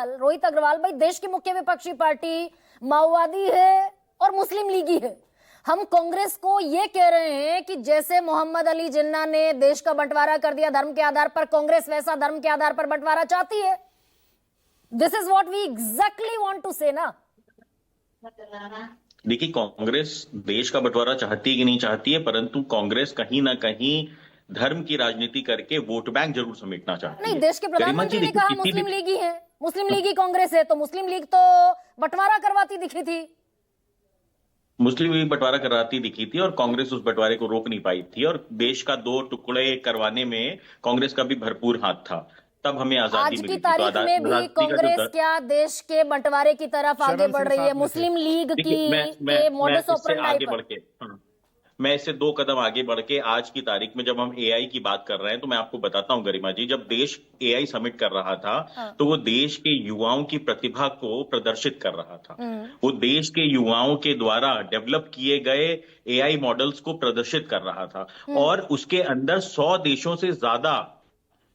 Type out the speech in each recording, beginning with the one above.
रोहित अग्रवाल भाई, देश की मुख्य विपक्षी पार्टी माओवादी है और मुस्लिम लीगी है। हम कांग्रेस को ये कह रहे हैं कि जैसे मोहम्मद अली जिन्ना ने देश का बंटवारा कर दिया धर्म के आधार पर, कांग्रेस वैसा धर्म के आधार पर बंटवारा चाहती है। This is what we exactly want to say ना। देखिए, कांग्रेस देश का बंटवारा चाहती है कि नहीं चाहती है, परंतु कांग्रेस कहीं ना कहीं धर्म की राजनीति करके वोट बैंक जरूर समेटना चाहती है। नहीं, देश के प्रधानमंत्री ने कहा मुस्लिम लीग ही है, मुस्लिम लीग ही कांग्रेस है, तो मुस्लिम लीग तो बंटवारा करवाती दिखी थी। मुस्लिम लीग बंटवारा कराती दिखी थी और कांग्रेस उस बंटवारे को रोक नहीं पाई थी, और देश का दो टुकड़े करवाने में कांग्रेस का भी भरपूर हाथ था। तब हमें आजादी मिली थी। आज की तारीख में भी कांग्रेस क्या देश के बंटवारे की तरफ आगे बढ़ रही है मुस्लिम लीग की मोडस ऑपरेंडी पर? मैं इससे दो कदम आगे बढ़ के आज की तारीख में जब हम एआई की बात कर रहे हैं, तो मैं आपको बताता हूं गरिमा जी, जब देश एआई समिट कर रहा था तो वो देश के युवाओं की प्रतिभा को प्रदर्शित कर रहा था। वो देश के युवाओं के द्वारा डेवलप किए गए एआई मॉडल्स को प्रदर्शित कर रहा था, और उसके अंदर 100 देशों से ज्यादा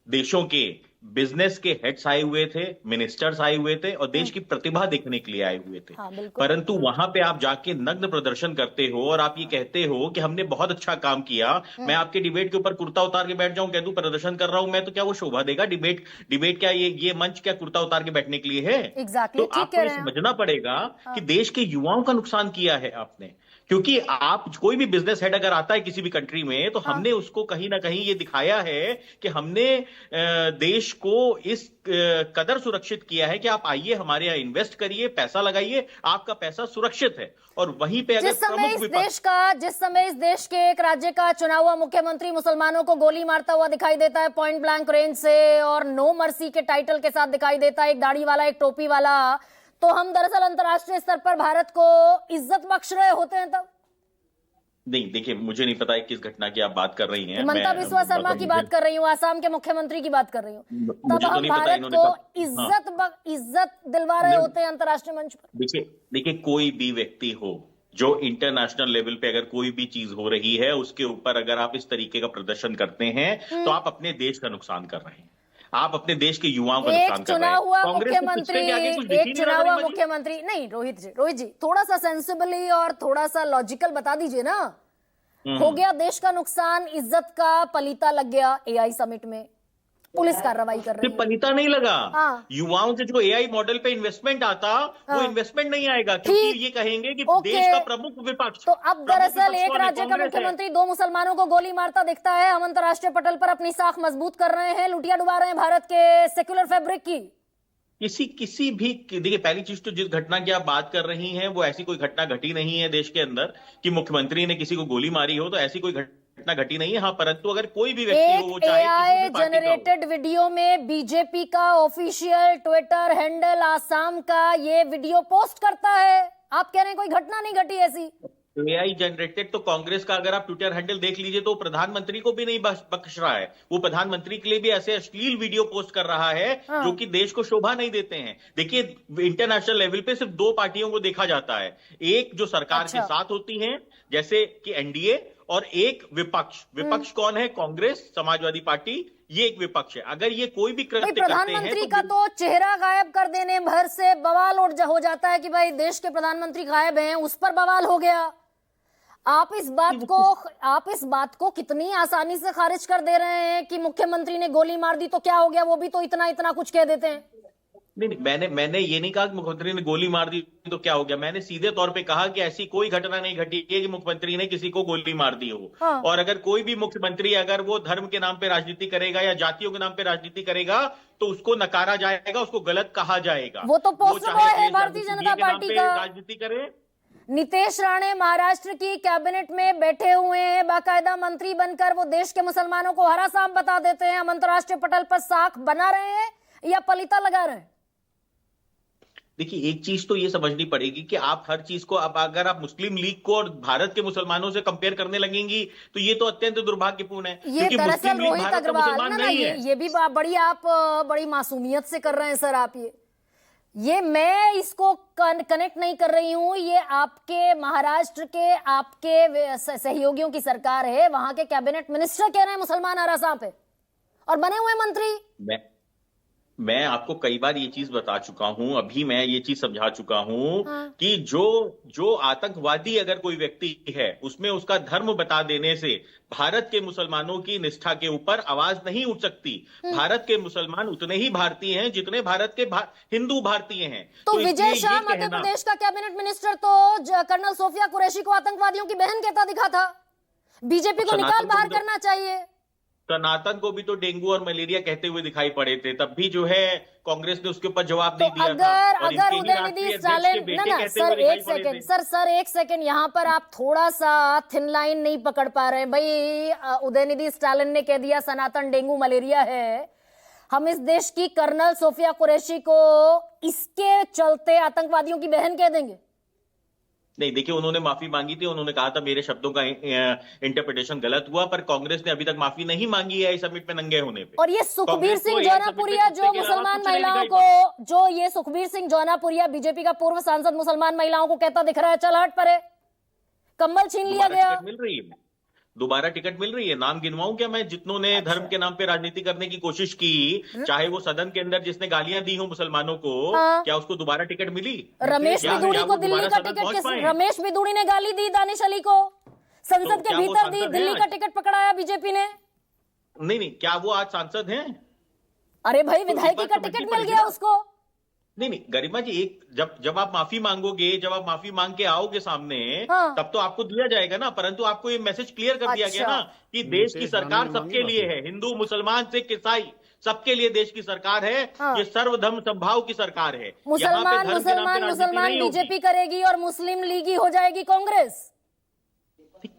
देशों के बिजनेस के हेड्स आए हुए थे, मिनिस्टर्स आए हुए थे, और देश की प्रतिभा देखने के लिए आए हुए थे। परंतु वहां पे आप जाके नग्न प्रदर्शन करते हो और आप ये कहते हो कि हमने बहुत अच्छा काम किया। मैं आपके डिबेट के ऊपर कुर्ता उतार के बैठ जाऊं, कह दूं प्रदर्शन कर रहा हूं मैं, तो क्या वो शोभा देगा? डिबेट क्या ये मंच क्या कुर्ता उतार के बैठने के लिए है? तो आपको ये समझना पड़ेगा कि देश के युवाओं का नुकसान किया है आपने। क्योंकि आप कोई भी बिजनेस हेड अगर आता है किसी भी कंट्री में, तो हमने उसको कहीं ना कहीं ये दिखाया है कि हमने देश को इस कदर सुरक्षित किया है कि आप आइए हमारे यहाँ इन्वेस्ट करिए, पैसा लगाइए, आपका पैसा सुरक्षित है। और वहीं पे अगर जिस समय इस देश के एक राज्य का चुना हुआ मुख्यमंत्री मुसलमानों को गोली मारता हुआ दिखाई देता है पॉइंट ब्लैंक रेंज से, और नो मर्सी के टाइटल के साथ दिखाई देता है, एक दाढ़ी वाला एक टोपी वाला, तो हम दरअसल अंतर्राष्ट्रीय स्तर पर भारत को इज्जत बख्श रहे होते हैं तब? नहीं, देखिए, मुझे नहीं पता है किस घटना की आप बात कर रही हैं। हिमंता बिस्वा शर्मा की बात कर रही हूँ, आसाम के मुख्यमंत्री की बात कर रही हूँ। तब हम भारत को इज्जत दिलवा रहे होते हैं अंतर्राष्ट्रीय मंच पर। देखिए, कोई भी व्यक्ति हो जो इंटरनेशनल लेवल पे अगर कोई भी चीज हो रही है, उसके ऊपर अगर आप इस तरीके का प्रदर्शन करते हैं, तो आप अपने देश का नुकसान कर रहे हैं, आप अपने देश के युवाओं का नुकसान कर रहे हैं। एक चुना हुआ मुख्यमंत्री नहीं, रोहित जी थोड़ा सा सेंसिबली और थोड़ा सा लॉजिकल बता दीजिए ना। हो गया देश का नुकसान, इज्जत का पलीता लग गया एआई समिट में, पुलिस कार्रवाई कर रही है। पलीता नहीं लगा। युवाओं से जो एआई मॉडल पे इन्वेस्टमेंट आता, वो इन्वेस्टमेंट नहीं आएगा, क्योंकि ये कहेंगे कि देश का प्रमुख विपक्ष। तो अब दरअसल एक राज्य का मुख्यमंत्री दो मुसलमानों को गोली मारता दिखता है, हम अंतर्राष्ट्रीय पटल पर अपनी साख मजबूत कर रहे हैं, लुटिया डुबा रहे हैं भारत के सेक्युलर फैब्रिक की। किसी भी, देखिए, पहली चीज तो जिस घटना की आप बात कर रही हैं, वो ऐसी कोई घटना घटी नहीं है देश के अंदर कि मुख्यमंत्री ने किसी को गोली मारी हो, तो ऐसी कोई घटना घटी नहीं है। हाँ, परंतु अगर कोई भी व्यक्ति हो, वो चाहे एआई जनरेटेड वीडियो में बीजेपी का ऑफिशियल ट्विटर हैंडल आसाम का ये वीडियो पोस्ट करता है, आप कह रहे हैं कोई घटना नहीं घटी ऐसी? एआई जनरेटेड तो कांग्रेस का अगर आप ट्विटर हैंडल देख लीजिए तो प्रधानमंत्री को भी नहीं बख्श रहा है। वो प्रधानमंत्री के लिए भी ऐसे अश्लील वीडियो पोस्ट कर रहा है जो कि देश को शोभा नहीं देते हैं। देखिए, इंटरनेशनल लेवल पे सिर्फ दो पार्टियों को देखा जाता है, एक जो सरकार के साथ होती हैं जैसे कि एनडीए, और एक विपक्ष कौन है? कांग्रेस, समाजवादी पार्टी, ये एक विपक्ष है। अगर ये कोई भी कृत्य करते हैं, प्रधानमंत्री का तो चेहरा गायब कर देने भर से बवाल हो जाता है कि भाई देश के प्रधानमंत्री गायब हैं, उस पर बवाल हो गया। आप इस बात को कितनी आसानी से खारिज कर दे रहे हैं कि मुख्यमंत्री ने गोली मार दी तो क्या हो गया, वो भी तो इतना कुछ कह देते हैं। नहीं, मैंने ये नहीं कहा कि मुख्यमंत्री ने गोली मार दी तो क्या हो गया। मैंने सीधे तौर पे कहा कि ऐसी कोई घटना नहीं घटी है कि मुख्यमंत्री ने किसी को गोली मार दी हो। और अगर कोई भी मुख्यमंत्री अगर वो धर्म के नाम पे राजनीति करेगा या जातियों के नाम पे राजनीति करेगा, तो उसको नकारा जाएगा, उसको गलत कहा जाएगा। वो तो पोस्टर है भारतीय जनता पार्टी का। राजनीति करे। नीतीश राणे महाराष्ट्र की कैबिनेट में बैठे हुए हैं, बाकायदा मंत्री बनकर वो देश के मुसलमानों को हरा सांप बता देते हैं। हम अंतर्राष्ट्रीय पटल पर साख बना रहे हैं या पलीता लगा रहे हैं? देखिए, एक चीज तो ये समझनी पड़ेगी कि आप हर चीज को, अब अगर आप मुस्लिम लीग को और भारत के मुसलमानों से कंपेयर करने लगेंगी तो ये तो अत्यंत दुर्भाग्यपूर्ण है। ये दरअसल रोहित अग्रवाल ये भी बड़ी मासूमियत से कर रहे हैं सर आप। ये मैं इसको कनेक्ट नहीं कर रही हूं, ये आपके महाराष्ट्र के आपके सहयोगियों की सरकार है, वहां के कैबिनेट मिनिस्टर कह रहे हैं मुसलमान हरा सांप है और बने हुए मंत्री। मैं आपको कई बार ये चीज बता चुका हूं, अभी मैं ये चीज समझा चुका हूं हाँ। कि जो आतंकवादी अगर कोई व्यक्ति है, उसमें उसका धर्म बता देने से भारत के मुसलमानों की निष्ठा के ऊपर आवाज नहीं उठ सकती। भारत के मुसलमान उतने ही भारतीय हैं जितने भारत के हिंदू भारतीय हैं। तो इसलिए विजय शाह ये मध्य कहना, प्रदेश का कैबिनेट मिनिस्टर तो कर्नल सोफिया कुरैशी को आतंकवादियों की बहन कहता दिखा था। बीजेपी को निकाल बाहर करना चाहिए। सनातन को भी तो डेंगू और मलेरिया कहते हुए दिखाई पड़े थे, तब भी जो है कांग्रेस ने उसके ऊपर जवाब तो नहीं दिया था। और अगर इनके ही उदयनिधि राष्ट्रीय अध्यक्ष के स्टालिन, बेटे ना कहते सर हुए दिखाई एक पड़े सेकंड, थे। सर एक सेकंड, यहाँ पर आप थोड़ा सा थिन लाइन नहीं पकड़ पा रहे हैं भाई। उदयनिधि स्टालिन ने कह दिया सनातन डेंगू मलेरिया है, हम इस देश की कर्नल सोफिया कुरैशी को इसके चलते आतंकवादियों की बहन कह देंगे? नहीं, देखिए, उन्होंने माफी मांगी थी, उन्होंने कहा था मेरे शब्दों का इंटरप्रिटेशन गलत हुआ, पर कांग्रेस ने अभी तक माफी नहीं मांगी है इस समिट में नंगे होने पे। और ये सुखबीर सिंह कांग्रेस को जौनापुरिया समिट जो के अलावा मुसलमान कुछ नहीं महिलाओं दिखाई को, जो ये सुखबीर सिंह जौनापुरिया बीजेपी का पूर्व सांसद मुसलमान महिलाओं को कहता दिख रहा है चल हट परे, कंबल छीन लिया दोबारा गया। टिकट मिल रही है, दोबारा टिकट मिल रही है। नाम गिनवाऊं क्या मैं, जितनों ने अच्छा। धर्म के नाम पे राजनीति करने की कोशिश की, चाहे वो सदन के अंदर जिसने गालियां दी हो मुसलमानों को, हाँ। क्या उसको दोबारा टिकट मिली? रमेश क्या बिदूड़ी वो को दिल्ली दोबारा का सदन टिकट पहुंच पाए? रमेश बिदूड़ी ने गाली दी दानिश अली को, संसद तो के क्या वो भीतर दी, सांसद दिल्ली हैं का आज? टिकट पकड़ाया बीजेपी ने। नहीं, क्या वो आज सांसद हैं? अरे भाई तो विधायकी इस का बात टिकट समझनी मिल पड़ेगी गया ना। उसको। नहीं, गरिमा जी, एक जब आप माफी मांगोगे, जब आप माफी मांग के आओगे सामने, हाँ। तब तो आपको दिया जाएगा ना। परंतु आपको ये मैसेज क्लियर कर दिया गया अच्छा। ना कि देश की सरकार सबके लिए है, हिंदू मुसलमान सिख ईसाई सबके लिए देश की सरकार है। हाँ। ये सर्वधर्म समभाव की सरकार है। मुसलमान मुसलमान बीजेपी करेगी और मुस्लिम लीगी हो जाएगी कांग्रेस।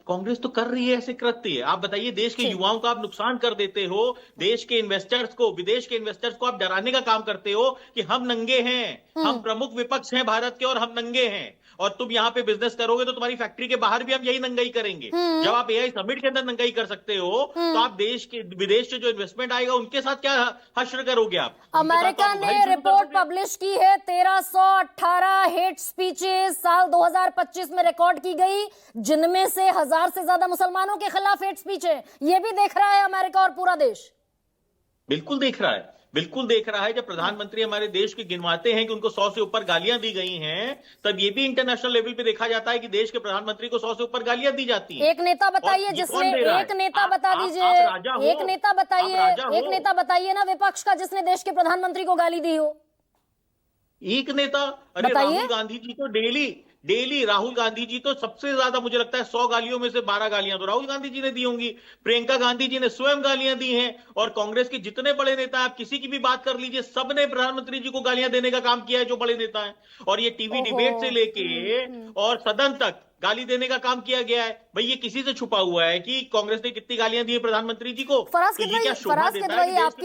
कांग्रेस तो कर रही है ऐसे कृत्य। आप बताइए, देश के युवाओं का आप नुकसान कर देते हो, देश के इन्वेस्टर्स को, विदेश के इन्वेस्टर्स को आप डराने का काम करते हो कि हम नंगे हैं, हम प्रमुख विपक्ष हैं भारत के और हम नंगे हैं, और तुम यहाँ पे बिजनेस करोगे तो तुम्हारी फैक्ट्री के बाहर भी हम यही नंगाई करेंगे। जब आप एआई समिट के अंदर नंगाई कर सकते हो, तो आप विदेश से जो इन्वेस्टमेंट आएगा उनके साथ क्या हश्र करोगे आप? अमेरिका ने रिपोर्ट पब्लिश की है, 1318 हेट स्पीचेस साल 2025 में रिकॉर्ड की गई, जिनमें से 1000 से ज्यादा मुसलमानों के खिलाफ हेट स्पीच है। ये भी देख रहा है अमेरिका और पूरा देश। बिल्कुल देख रहा है, बिल्कुल देख रहा है। जब प्रधानमंत्री हमारे देश के गिनवाते हैं कि उनको 100 से ऊपर गालियां दी गई हैं, तब ये भी इंटरनेशनल लेवल पे देखा जाता है कि देश के प्रधानमंत्री को 100 से ऊपर गालियां दी जाती हैं। एक नेता बताइए जिसने, एक नेता बता दीजिए, एक नेता बताइए, एक नेता बताइए ना विपक्ष का जिसने देश के प्रधानमंत्री को गाली दी हो। एक नेता? अरे बताइए। राहुल गांधी जी तो डेली राहुल गांधी जी तो सबसे ज्यादा, मुझे लगता है 100 गालियों में से 12 गालियां तो राहुल गांधी जी ने दी होंगी। प्रियंका गांधी जी ने स्वयं गालियां दी हैं। और कांग्रेस के जितने बड़े नेता, आप किसी की भी बात कर लीजिए, सबने प्रधानमंत्री जी को गालियां देने का काम किया है, जो बड़े नेता हैं। और ये टीवी डिबेट से लेके और सदन तक गाली देने का काम किया गया है। भाई ये किसी से छुपा हुआ है कि कांग्रेस ने कितनी गालियां दी है प्रधानमंत्री जी को? फराज तो ये क्या शोभा देता है कि देश के